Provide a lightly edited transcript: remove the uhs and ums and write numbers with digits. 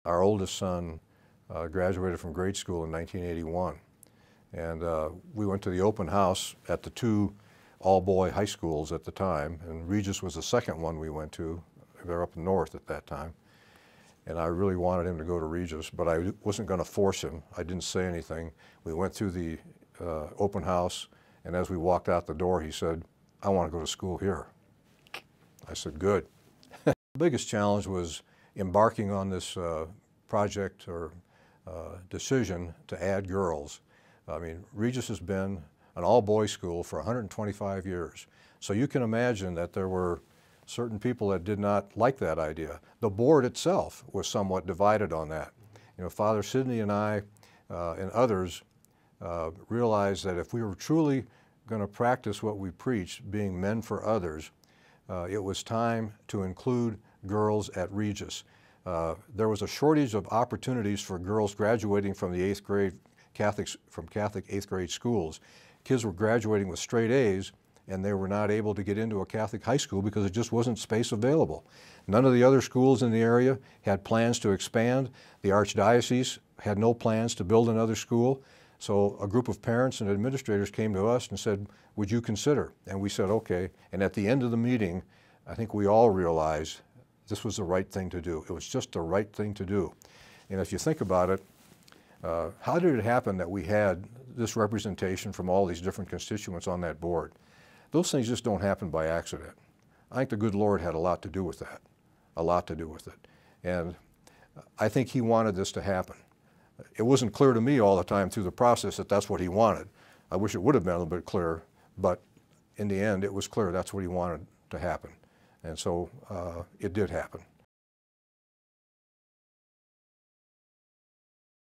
Our oldest son graduated from grade school in 1981, and we went to the open house at the two all-boy high schools at the time, and Regis was the second one we went to. They're up north at that time, and I really wanted him to go to Regis, but I wasn't going to force him. I didn't say anything. We went through the open house, and as we walked out the door, he said, "I want to go to school here." I said, "Good." The biggest challenge was embarking on this project or decision to add girls. I mean, Regis has been an all-boys school for 125 years. So you can imagine that there were certain people that did not like that idea. The board itself was somewhat divided on that. You know, Father Sidney and I and others realized that if we were truly going to practice what we preached, being men for others, it was time to include girls at Regis. There was a shortage of opportunities for girls graduating from the 8th grade Catholic 8th grade schools. Kids were graduating with straight A's, and they were not able to get into a Catholic high school because it just wasn't space available. None of the other schools in the area had plans to expand. The Archdiocese had no plans to build another school. So a group of parents and administrators came to us and said, "Would you consider?" And we said, "Okay." And at the end of the meeting, I think we all realized this was the right thing to do. It was just the right thing to do. And if you think about it, how did it happen that we had this representation from all these different constituents on that board? Those things just don't happen by accident. I think the good Lord had a lot to do with that, a lot to do with it. And I think He wanted this to happen. It wasn't clear to me all the time through the process that that's what He wanted. I wish it would have been a little bit clearer, but in the end it was clear that's what He wanted to happen. And so it did happen.